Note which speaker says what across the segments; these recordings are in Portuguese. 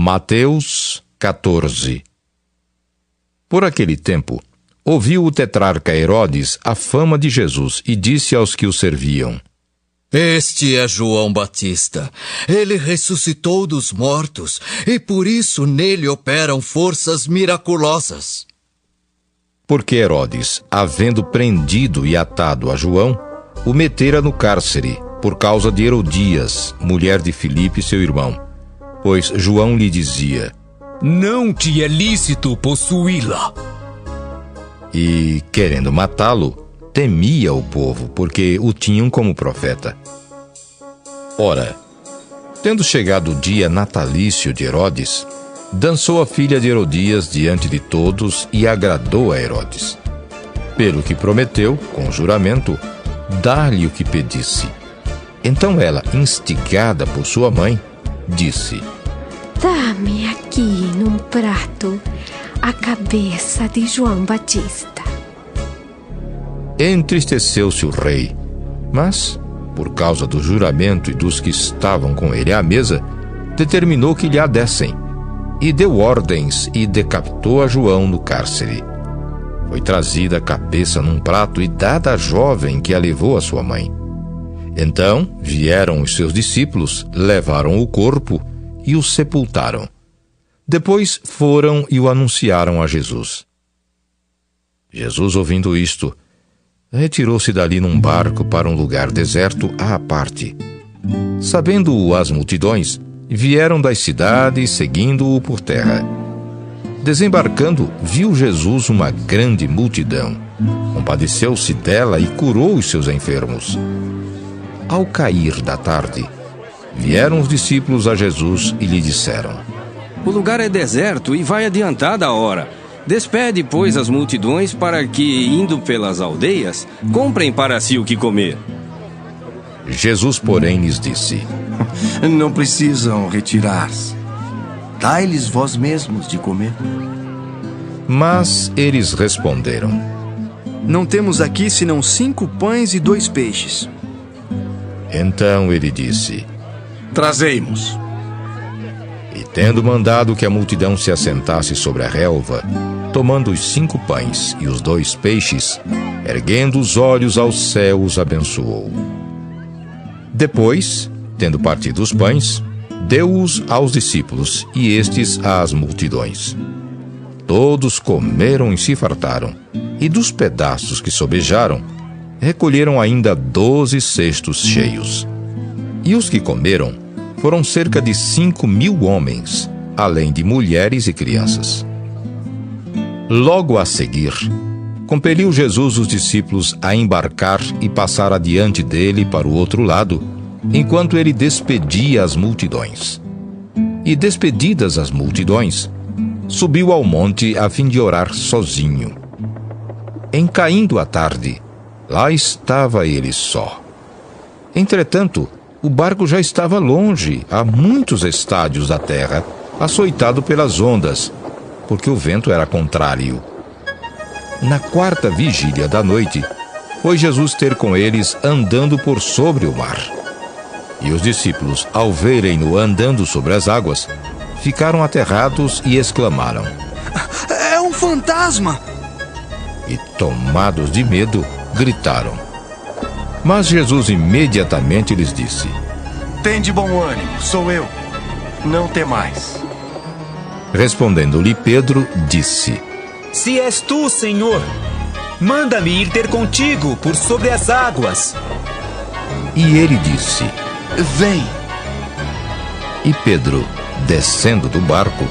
Speaker 1: Mateus 14. Por aquele tempo, ouviu o tetrarca Herodes a fama de Jesus e disse aos que o serviam:
Speaker 2: Este é João Batista. Ele ressuscitou dos mortos e por isso nele operam forças miraculosas.
Speaker 1: Porque Herodes, havendo prendido e atado a João, o metera no cárcere, por causa de Herodias, mulher de Filipe, seu irmão. Pois João lhe dizia:
Speaker 3: Não te é lícito possuí-la.
Speaker 1: E, querendo matá-lo, temia o povo, porque o tinham como profeta. Ora, tendo chegado o dia natalício de Herodes, dançou a filha de Herodias diante de todos e agradou a Herodes. Pelo que prometeu, com juramento, dar-lhe o que pedisse. Então ela, instigada por sua mãe, disse:
Speaker 4: Dá-me aqui num prato a cabeça de João Batista.
Speaker 1: Entristeceu-se o rei, mas, por causa do juramento e dos que estavam com ele à mesa, determinou que lhe a dessem, e deu ordens e decapitou a João no cárcere. Foi trazida a cabeça num prato e dada à jovem que a levou à sua mãe. Então vieram os seus discípulos, levaram o corpo e o sepultaram. Depois foram e o anunciaram a Jesus. Jesus, ouvindo isto, retirou-se dali num barco para um lugar deserto à parte. Sabendo-o as multidões, vieram das cidades seguindo-o por terra. Desembarcando, viu Jesus uma grande multidão. Compadeceu-se dela e curou os seus enfermos. Ao cair da tarde, vieram os discípulos a Jesus e lhe disseram:
Speaker 5: O lugar é deserto e vai adiantada a hora. Despede, pois, as multidões para que, indo pelas aldeias, comprem para si o que comer.
Speaker 1: Jesus, porém, lhes disse:
Speaker 6: Não precisam retirar-se. Dai-lhes vós mesmos de comer.
Speaker 1: Mas eles responderam:
Speaker 7: Não temos aqui senão 5 pães e 2 peixes.
Speaker 1: Então ele disse:
Speaker 6: Trazei-mos.
Speaker 1: E tendo mandado que a multidão se assentasse sobre a relva, tomando os 5 pães e os 2 peixes, erguendo os olhos aos céus, abençoou. Depois, tendo partido os pães, deu-os aos discípulos e estes às multidões. Todos comeram e se fartaram, e dos pedaços que sobejaram, recolheram ainda 12 cestos cheios. E os que comeram foram cerca de 5.000 homens, além de mulheres e crianças. Logo a seguir, compeliu Jesus os discípulos a embarcar e passar adiante dele para o outro lado, enquanto ele despedia as multidões. E despedidas as multidões, subiu ao monte a fim de orar sozinho. Em caindo a tarde, lá estava ele só. Entretanto, o barco já estava longe, a muitos estádios da terra, açoitado pelas ondas, porque o vento era contrário. Na 4ª vigília da noite, foi Jesus ter com eles andando por sobre o mar. E os discípulos, ao verem-no andando sobre as águas, ficaram aterrados e exclamaram:
Speaker 7: É um fantasma!
Speaker 1: E, tomados de medo, gritaram. Mas Jesus imediatamente lhes disse:
Speaker 6: Tende bom ânimo, sou eu. Não temais.
Speaker 1: Respondendo-lhe Pedro, disse:
Speaker 3: Se és tu, Senhor, manda-me ir ter contigo por sobre as águas.
Speaker 1: E ele disse:
Speaker 6: Vem.
Speaker 1: E Pedro, descendo do barco,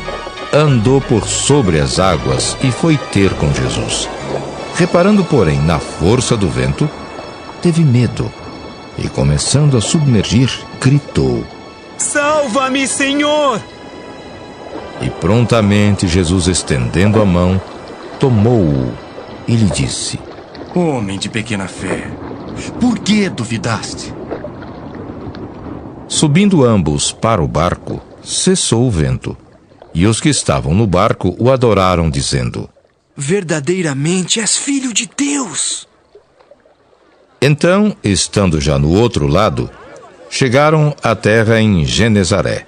Speaker 1: andou por sobre as águas e foi ter com Jesus. Reparando, porém, na força do vento, teve medo e, começando a submergir, gritou:
Speaker 3: Salva-me, Senhor!
Speaker 1: E prontamente Jesus, estendendo a mão, tomou-o e lhe disse:
Speaker 6: Homem de pequena fé, por que duvidaste?
Speaker 1: Subindo ambos para o barco, cessou o vento, e os que estavam no barco o adoraram, dizendo:
Speaker 7: Verdadeiramente és filho de Deus!
Speaker 1: Então, estando já no outro lado, chegaram à terra em Genezaré.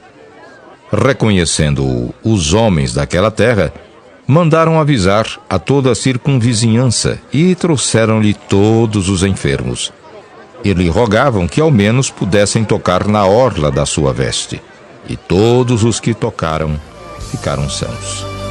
Speaker 1: Reconhecendo-o os homens daquela terra, mandaram avisar a toda a circunvizinhança e trouxeram-lhe todos os enfermos. E lhe rogavam que ao menos pudessem tocar na orla da sua veste. E todos os que tocaram ficaram sãos.